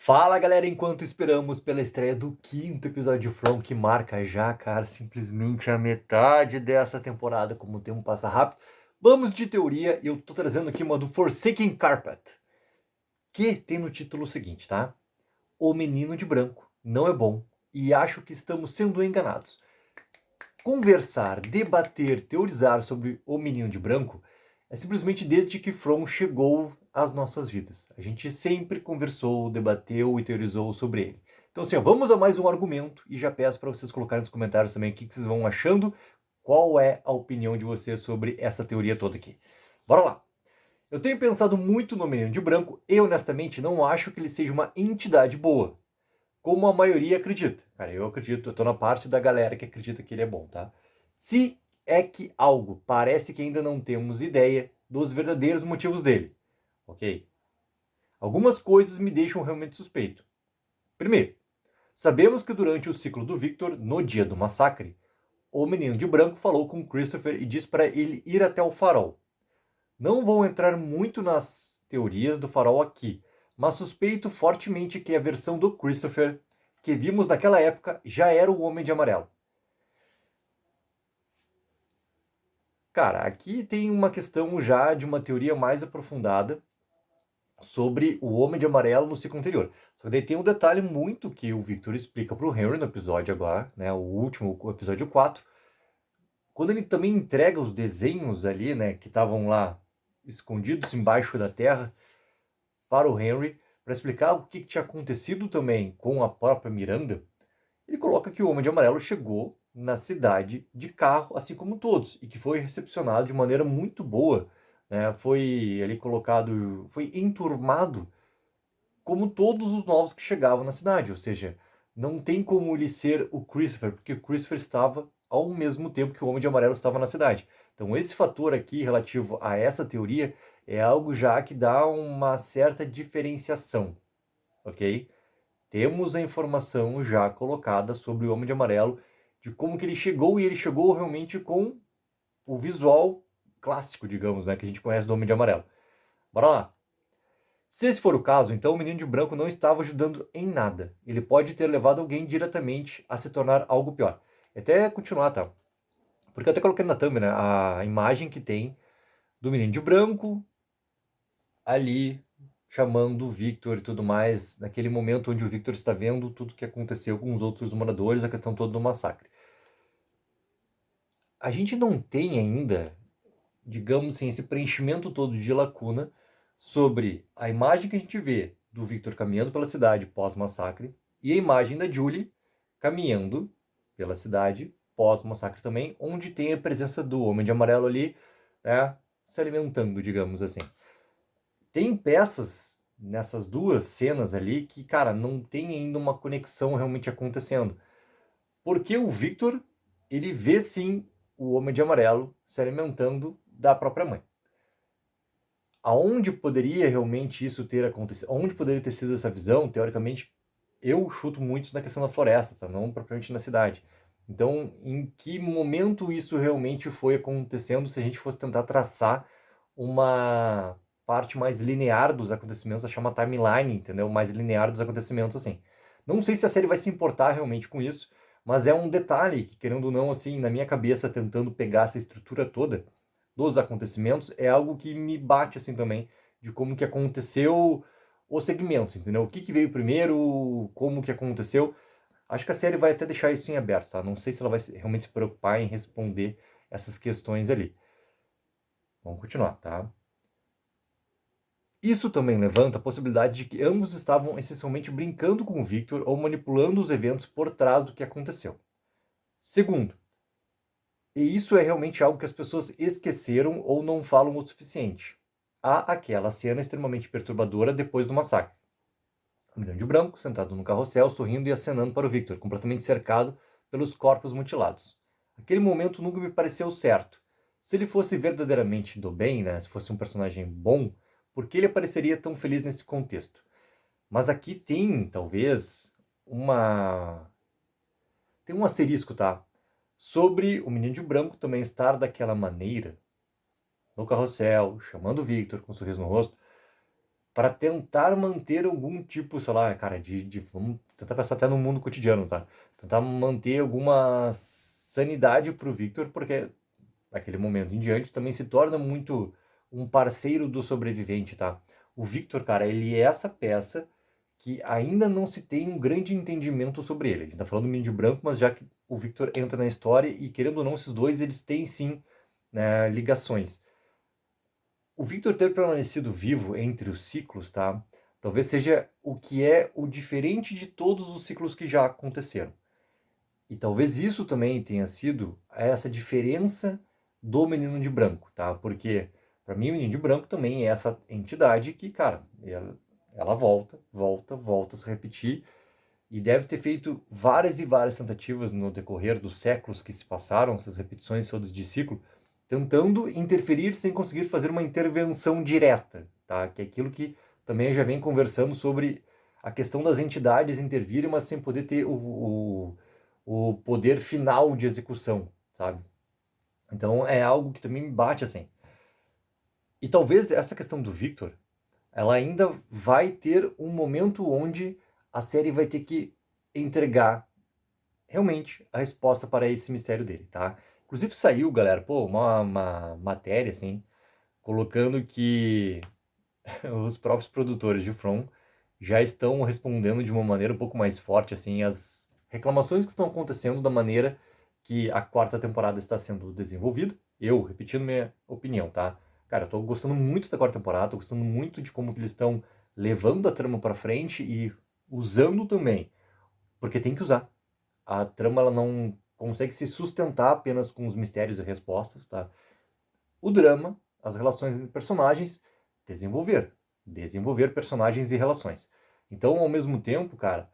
Fala galera, enquanto esperamos pela estreia do quinto episódio de From, que marca já, cara, simplesmente a metade dessa temporada, como o tempo passa rápido, vamos de teoria e eu tô trazendo aqui uma do Forsaken Carpet, que tem no título o seguinte, tá? O menino de branco não é bom e acho que estamos sendo enganados. Conversar, debater, teorizar sobre o menino de branco é simplesmente desde que From chegou às nossas vidas. A gente sempre conversou, debateu e teorizou sobre ele. Então, assim, ó, vamos a mais um argumento e já peço para vocês colocarem nos comentários também o que vocês vão achando, qual é a opinião de vocês sobre essa teoria toda aqui. Bora lá! Eu tenho pensado muito no Menino de Branco e, honestamente, não acho que ele seja uma entidade boa, como a maioria acredita. Cara, eu acredito, eu tô na parte da galera que acredita que ele é bom, tá? Se é que algo parece que ainda não temos ideia dos verdadeiros motivos dele, ok? Algumas coisas me deixam realmente suspeito. Primeiro, sabemos que durante o ciclo do Victor, no dia do massacre, o menino de branco falou com Christopher e disse para ele ir até o farol. Não vou entrar muito nas teorias do farol aqui, mas suspeito fortemente que a versão do Christopher que vimos naquela época já era o Homem de Amarelo. Cara, aqui tem uma questão já de uma teoria mais aprofundada sobre o Homem de Amarelo no ciclo anterior. Só que daí tem um detalhe muito que o Victor explica para o Henry no episódio agora, né, o último, o episódio 4, quando ele também entrega os desenhos ali, né, que estavam lá escondidos embaixo da terra para o Henry, para explicar o que tinha acontecido também com a própria Miranda. Ele coloca que o Homem de Amarelo chegou na cidade de carro, assim como todos, e que foi recepcionado de maneira muito boa, né? Foi ali colocado, foi enturmado como todos os novos que chegavam na cidade, ou seja, não tem como ele ser o Christopher, porque o Christopher estava ao mesmo tempo que o Homem de Amarelo estava na cidade. Então esse fator aqui relativo a essa teoria é algo já que dá uma certa diferenciação, ok? Temos a informação já colocada sobre o Homem de Amarelo, de como que ele chegou, e ele chegou realmente com o visual clássico, digamos, né, que a gente conhece do Homem de Amarelo. Bora lá. Se esse for o caso, então o Menino de Branco não estava ajudando em nada. Ele pode ter levado alguém diretamente a se tornar algo pior. Até continuar, tá? Porque eu até coloquei na thumb, né, a imagem que tem do Menino de Branco ali chamando o Victor e tudo mais, naquele momento onde o Victor está vendo tudo que aconteceu com os outros moradores, a questão toda do massacre. A gente não tem ainda, digamos assim, esse preenchimento todo de lacuna sobre a imagem que a gente vê do Victor caminhando pela cidade pós-massacre e a imagem da Julie caminhando pela cidade pós-massacre também, onde tem a presença do Homem de Amarelo ali, né, se alimentando, digamos assim. Tem peças nessas duas cenas ali que, cara, não tem ainda uma conexão realmente acontecendo. Porque o Victor, ele vê sim o Homem de Amarelo se alimentando da própria mãe. Aonde poderia realmente isso ter acontecido? Aonde poderia ter sido essa visão? Teoricamente, eu chuto muito na questão da floresta, tá? Não propriamente na cidade. Então, em que momento isso realmente foi acontecendo, se a gente fosse tentar traçar uma parte mais linear dos acontecimentos, achar uma timeline, entendeu? Mais linear dos acontecimentos, assim. Não sei se a série vai se importar realmente com isso, mas é um detalhe que, querendo ou não, assim, na minha cabeça, tentando pegar essa estrutura toda dos acontecimentos, é algo que me bate, assim, também, de como que aconteceu os segmentos, entendeu? O que que veio primeiro, como que aconteceu. Acho que a série vai até deixar isso em aberto, tá? Não sei se ela vai realmente se preocupar em responder essas questões ali. Vamos continuar, tá? Isso também levanta a possibilidade de que ambos estavam essencialmente brincando com o Victor ou manipulando os eventos por trás do que aconteceu. Segundo, e isso é realmente algo que as pessoas esqueceram ou não falam o suficiente. Há aquela cena extremamente perturbadora depois do massacre. O Menino de Branco, sentado no carrossel, sorrindo e acenando para o Victor, completamente cercado pelos corpos mutilados. Aquele momento nunca me pareceu certo. Se ele fosse verdadeiramente do bem, né, se fosse um personagem bom, por que ele apareceria tão feliz nesse contexto? Mas aqui tem, talvez, uma... tem um asterisco, tá? Sobre o Menino de Branco também estar daquela maneira, no carrossel, chamando o Victor com um sorriso no rosto, para tentar manter algum tipo, sei lá, cara, vamos tentar pensar até no mundo cotidiano, tá? Tentar manter alguma sanidade pro Victor, porque daquele momento em diante também se torna muito um parceiro do sobrevivente, tá? O Victor, cara, ele é essa peça que ainda não se tem um grande entendimento sobre ele. A gente tá falando do Menino de Branco, mas já que o Victor entra na história e, querendo ou não, esses dois, eles têm sim, né, ligações. O Victor ter permanecido vivo entre os ciclos, tá? Talvez seja o que é o diferente de todos os ciclos que já aconteceram. E talvez isso também tenha sido essa diferença do Menino de Branco, tá? Porque para mim o Menino de Branco também é essa entidade que, cara, ela volta a se repetir e deve ter feito várias e várias tentativas no decorrer dos séculos que se passaram, essas repetições todas de ciclo, tentando interferir sem conseguir fazer uma intervenção direta, tá? Que é aquilo que também já vem conversando sobre a questão das entidades intervirem, mas sem poder ter o poder final de execução, sabe? Então é algo que também me bate assim. E talvez essa questão do Victor, ela ainda vai ter um momento onde a série vai ter que entregar realmente a resposta para esse mistério dele, tá? Inclusive saiu, galera, pô, uma matéria, assim, colocando que os próprios produtores de From já estão respondendo de uma maneira um pouco mais forte, assim, as reclamações que estão acontecendo da maneira que a quarta temporada está sendo desenvolvida. Eu, repetindo minha opinião, tá? Cara, eu tô gostando muito da quarta temporada, tô gostando muito de como que eles estão levando a trama para frente e usando também, porque tem que usar. A trama ela não consegue se sustentar apenas com os mistérios e respostas, tá? O drama, as relações entre personagens, desenvolver. Desenvolver personagens e relações. Então, ao mesmo tempo, cara,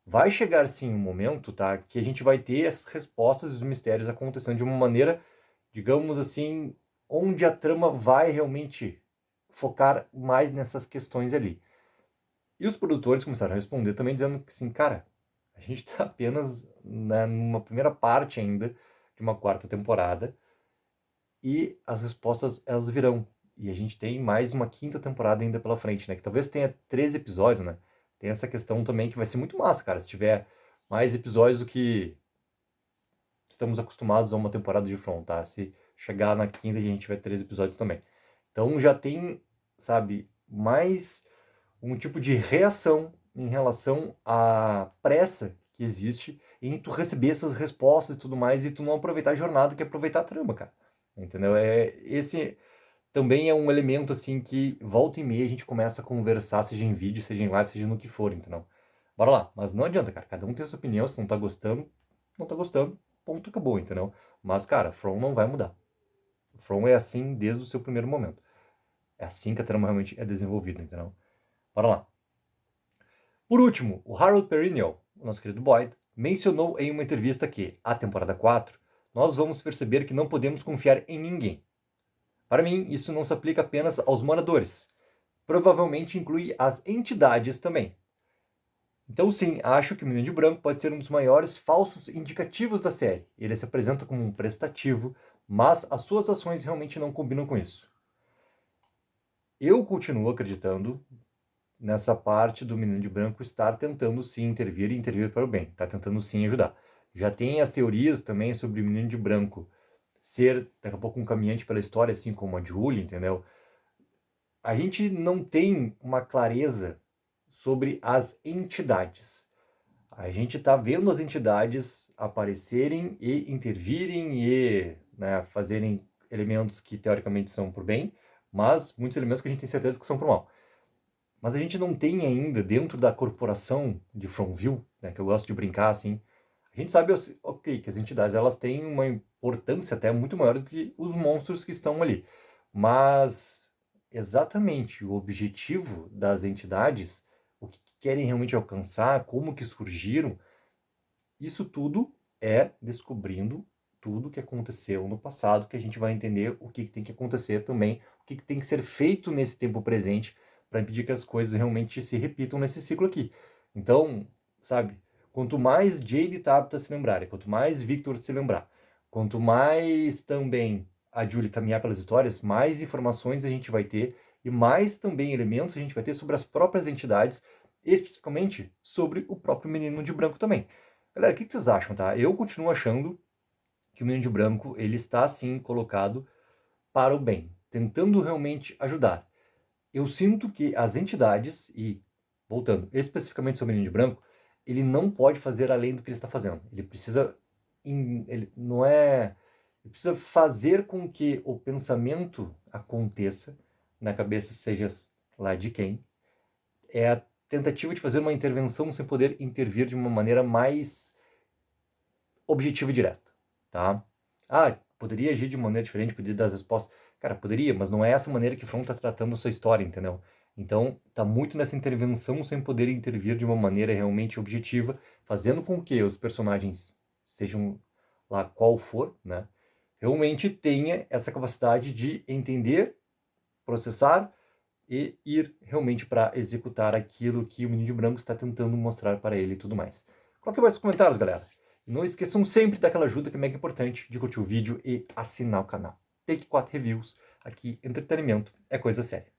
vai chegar sim um momento, tá? Que a gente vai ter as respostas e os mistérios acontecendo de uma maneira, digamos assim, onde a trama vai realmente focar mais nessas questões ali. E os produtores começaram a responder também dizendo que assim, cara, a gente está apenas numa primeira parte ainda de uma quarta temporada e as respostas elas virão. E a gente tem mais uma quinta temporada ainda pela frente, né? Que talvez tenha 13 episódios, né? Tem essa questão também que vai ser muito massa, cara. Se tiver mais episódios do que estamos acostumados a uma temporada de From, tá? Se chegar na quinta a gente vai ter 13 episódios também. Então já tem, sabe, mais um tipo de reação em relação à pressa que existe em tu receber essas respostas e tudo mais e tu não aproveitar a jornada, que é aproveitar a trama, cara. Entendeu? Esse também é um elemento assim que volta e meia a gente começa a conversar, seja em vídeo, seja em live, seja no que for, entendeu? Bora lá, mas não adianta, cara. Cada um tem a sua opinião, se não tá gostando, não tá gostando, ponto, acabou, entendeu? Mas, cara, From não vai mudar. From é assim desde o seu primeiro momento. É assim que a trama realmente é desenvolvida, entendeu? Bora lá. Por último, o Harold Perrineau, o nosso querido Boyd, mencionou em uma entrevista que, a temporada 4, nós vamos perceber que não podemos confiar em ninguém. Para mim, isso não se aplica apenas aos moradores. Provavelmente inclui as entidades também. Então sim, acho que o Menino de Branco pode ser um dos maiores falsos indicativos da série. Ele se apresenta como um prestativo, mas as suas ações realmente não combinam com isso. Eu continuo acreditando nessa parte do Menino de Branco estar tentando sim intervir e intervir para o bem, está tentando sim ajudar. Já tem as teorias também sobre o Menino de Branco ser daqui a pouco um caminhante pela história, assim como a Julie, entendeu? A gente não tem uma clareza sobre as entidades. A gente está vendo as entidades aparecerem e intervirem e, né, fazerem elementos que teoricamente são por bem, mas muitos elementos que a gente tem certeza que são por mal. Mas a gente não tem ainda, dentro da corporação de Fromville, né, que eu gosto de brincar assim, a gente sabe, ok, que as entidades elas têm uma importância até muito maior do que os monstros que estão ali. Mas exatamente o objetivo das entidades, o que querem realmente alcançar, como que surgiram, isso tudo é descobrindo tudo que aconteceu no passado, que a gente vai entender o que tem que acontecer também, o que tem que ser feito nesse tempo presente para impedir que as coisas realmente se repitam nesse ciclo aqui. Então, sabe, quanto mais Jade e Tabitha se lembrarem, quanto mais Victor se lembrar, quanto mais também a Julie caminhar pelas histórias, mais informações a gente vai ter e mais também elementos a gente vai ter sobre as próprias entidades, especificamente sobre o próprio Menino de Branco também. Galera, o que vocês acham, tá? Eu continuo achando que o Menino de Branco, ele está, sim, colocado para o bem, tentando realmente ajudar. Eu sinto que as entidades, e voltando especificamente sobre o Menino de Branco, ele não pode fazer além do que ele está fazendo. Ele precisa, ele não é, ele precisa fazer com que o pensamento aconteça na cabeça, seja lá de quem. É a tentativa de fazer uma intervenção sem poder intervir de uma maneira mais objetiva e direta, tá? Ah, poderia agir de maneira diferente, poderia dar as respostas. Cara, poderia, mas não é essa maneira que o From tá tratando a sua história, entendeu? Então, tá muito nessa intervenção sem poder intervir de uma maneira realmente objetiva, fazendo com que os personagens, sejam lá qual for, né, realmente tenha essa capacidade de entender, processar e ir realmente para executar aquilo que o Menino de Branco está tentando mostrar para ele e tudo mais. Coloque aí nos comentários, galera. Não esqueçam sempre daquela ajuda que é mega importante de curtir o vídeo e assinar o canal. Take 4 Reviews, aqui entretenimento é coisa séria.